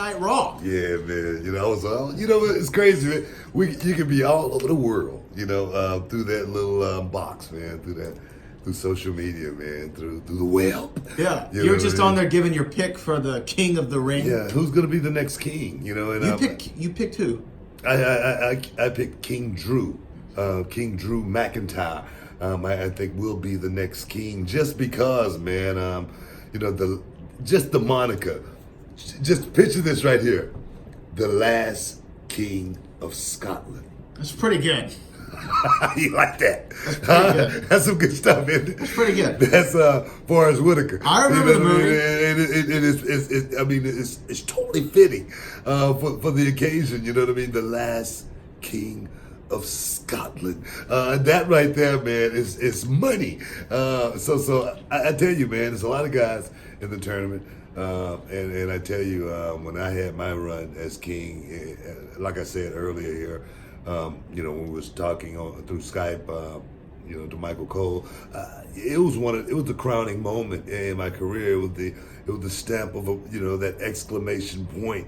night Raw. Yeah, man. It's crazy, man. You can be all over the world, through that little box, man, through social media, man, through the web. Yeah, You you're know just what I on mean? there giving your pick for the King of the Ring. Yeah, who's gonna be the next king? And You picked who? I picked King Drew, King Drew McIntyre. I think will be the next king just because, man. The moniker. Just picture this right here, the last king of Scotland. That's pretty good. You like that? That's pretty good. That's some good stuff, isn't it? That's pretty good. That's Forrest Whitaker. I remember the movie. It's totally fitting for the occasion. You know what I mean? The last king of Scotland. That right there, man, is money. So I tell you, man, there's a lot of guys in the tournament. And I tell you, when I had my run as king, like I said earlier here, when we was talking through Skype, to Michael Cole, it was the crowning moment in my career. It was the stamp of that exclamation point.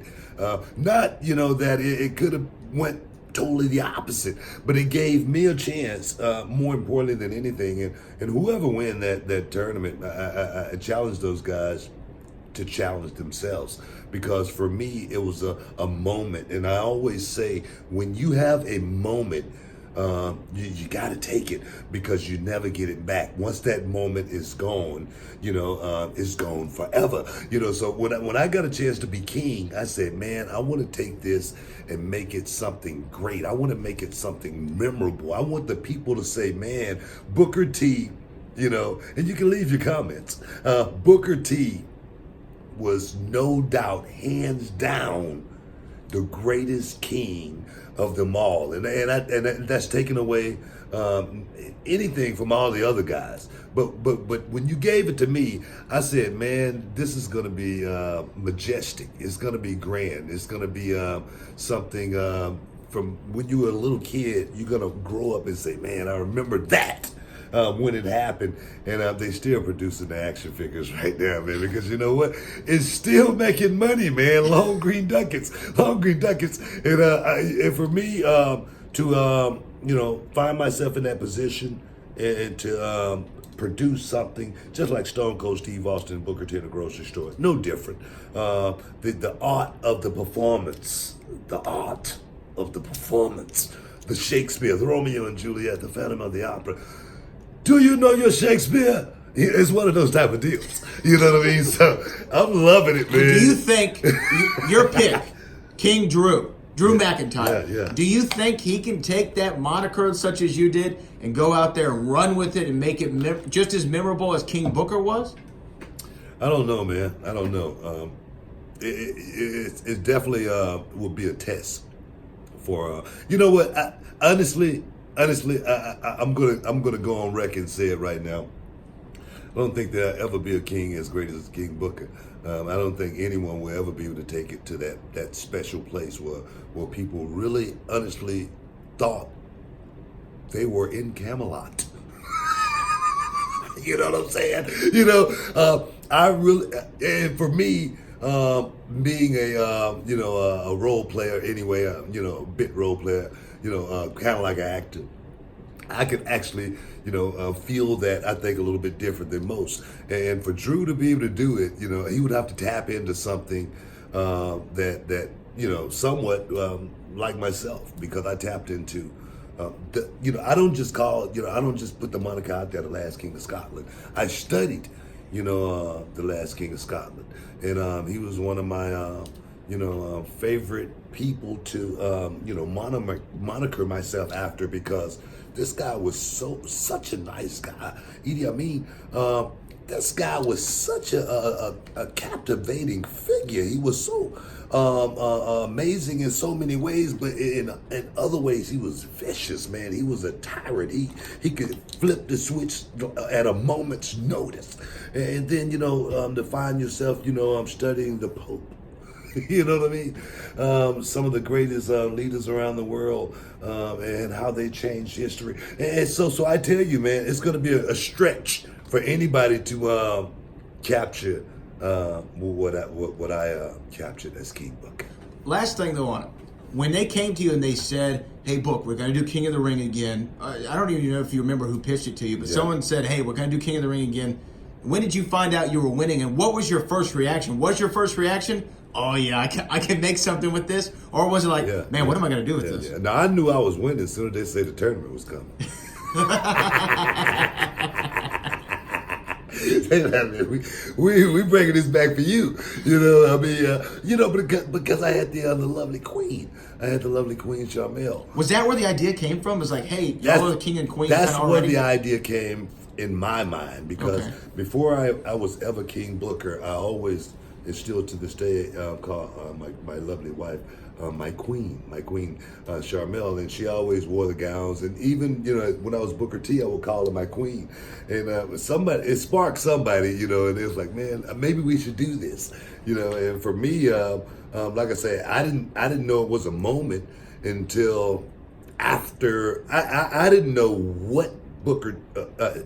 Not that it could have went totally the opposite, but it gave me a chance. More importantly than anything, and whoever win that tournament, I challenged those guys to challenge themselves, because for me it was a moment. And I always say, when you have a moment, you got to take it, because you never get it back. Once that moment is gone, it's gone forever. So when I got a chance to be king, I said, man, I want to take this and make it something great. I want to make it something memorable. I want the people to say, man, Booker T, and you can leave your comments. Booker T was no doubt, hands down, the greatest king of them all, and that's taken away anything from all the other guys. But when you gave it to me, I said, man, this is going to be majestic. It's going to be grand. It's going to be something from when you were a little kid. You're going to grow up and say, man, I remember that. When it happened, and they still producing the action figures right now, man, because you know what? It's still making money, man. Long green ducats, and for me to find myself in that position and to produce something just like Stone Cold Steve Austin and Booker T in a grocery store, no different. The art of the performance, the Shakespeare, the Romeo and Juliet, the Phantom of the Opera. Do you know your Shakespeare? It's one of those type of deals. You know what I mean? So I'm loving it, man. Do you think your pick, King Drew McIntyre, yeah. do you think he can take that moniker such as you did and go out there and run with it and make it just as memorable as King Booker was? I don't know, man. I don't know. It definitely will be a test for. You know what? Honestly, I'm gonna go on record and say it right now. I don't think there'll ever be a king as great as King Booker. I don't think anyone will ever be able to take it to that special place where people really, honestly thought they were in Camelot. You know what I'm saying? I really, and for me, being a role player anyway, a bit role player, kind of like an actor, I could actually, feel that, I think, a little bit different than most. And for Drew to be able to do it, he would have to tap into something that somewhat like myself, because I tapped into. I don't just I don't just put the moniker out there, the last king of Scotland. I studied, the last king of Scotland, and he was one of my, favorite people to, moniker myself after, because this guy was such a nice guy. Idi Amin, this guy was such a captivating figure. He was so amazing in so many ways, but in other ways he was vicious, man. He was a tyrant. He could flip the switch at a moment's notice. And then, to find yourself, studying the Pope. You know what I mean? Some of the greatest leaders around the world, and how they changed history. And so I tell you, man, it's going to be a stretch for anybody to capture what I captured as King Booker. Last thing though on it, when they came to you and they said, "Hey, Book, we're going to do King of the Ring again," I don't even know if you remember who pitched it to you, but someone said, "Hey, we're going to do King of the Ring again." When did you find out you were winning, and what was your first reaction? Was your first reaction, "Oh yeah, I can make something with this," or was it like, "Man, what am I going to do with this?" Yeah. Now I knew I was winning as soon as they said the tournament was coming. we bringing this back for you. Because I had the lovely queen. I had the lovely Queen Sharmell. Was that where the idea came from? It was like, hey, y'all are the king and queen. That's kinda where already? the idea came in my mind, because before I was ever King Booker, I always, and still to this day, call my lovely wife my queen, Sharmell, and she always wore the gowns. And even when I was Booker T, I would call her my queen. And it sparked somebody, and it was like, man, maybe we should do this, And for me, like I say, I didn't know it was a moment until after I didn't know what Booker,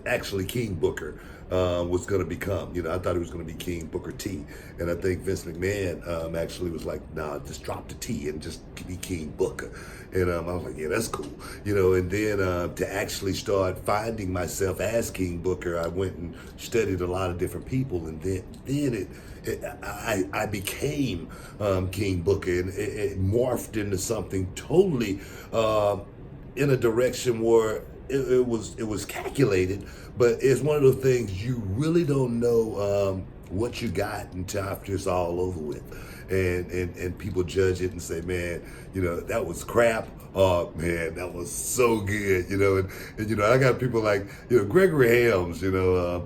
actually King Booker, was going to become. I thought he was going to be King Booker T, and I think Vince McMahon actually was like, "Nah, just drop the T and just be King Booker." And I was like, "Yeah, that's cool," And then to actually start finding myself as King Booker, I went and studied a lot of different people, and then I became King Booker, and it morphed into something totally in a direction where it was calculated, but it's one of those things you really don't know what you got until after it's all over with, and people judge it and say, man, that was crap. Oh man, that was so good, and I got people like Gregory Helms, the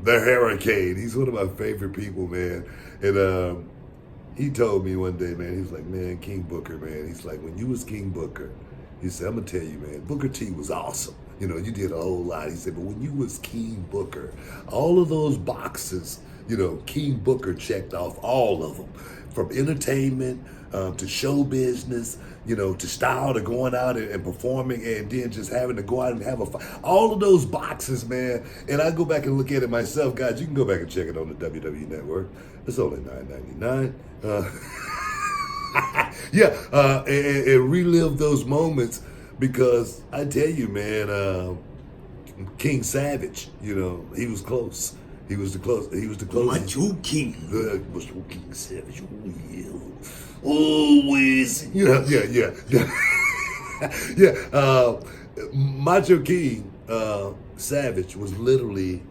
Hurricane. He's one of my favorite people, man, and he told me one day, man, he was like, man, King Booker, man, he's like, when you was King Booker, he said, I'm gonna tell you, man, Booker T was awesome. You did a whole lot. He said, but when you was King Booker, all of those boxes, King Booker checked off all of them, from entertainment to show business, to style, to going out and performing, and then just having to go out and have a fight. All of those boxes, man. And I go back and look at it myself, guys. You can go back and check it on the WWE Network. It's only $9.99. And relive those moments. Because I tell you, man, King Savage, he was close. He was the closest. Macho King. Macho King Savage. Oh, yeah. Always. Yeah. Macho King Savage was literally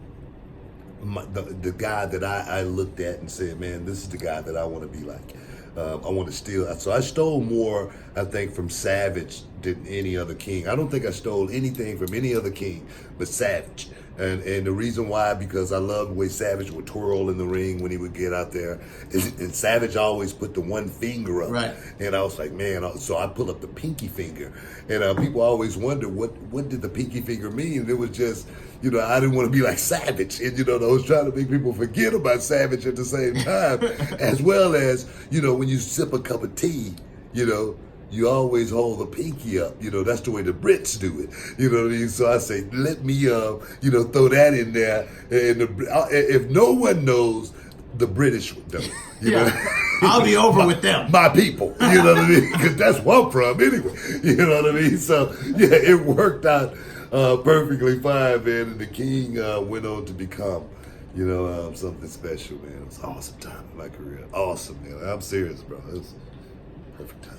the guy that I looked at and said, man, this is the guy that I want to be like. I want to steal. So I stole more, I think, from Savage than any other king. I don't think I stole anything from any other king but Savage. And the reason why, because I love the way Savage would twirl in the ring when he would get out there. And Savage always put the one finger up. Right. And I was like, man, so I pull up the pinky finger. And people always wonder, what did the pinky finger mean? And it was just, I didn't want to be like Savage. And, I was trying to make people forget about Savage at the same time. As well as, when you sip a cup of tea, you always hold the pinky up. That's the way the Brits do it. You know what I mean? So I say, let me, throw that in there. And if no one knows, the British would know. You know? I'll be over with them. My people. You know what I mean? Because that's where I'm from anyway. You know what I mean? So, yeah, it worked out perfectly fine, man. And the king went on to become, something special, man. It was an awesome time in my career. Awesome, man. I'm serious, bro. It was a perfect time.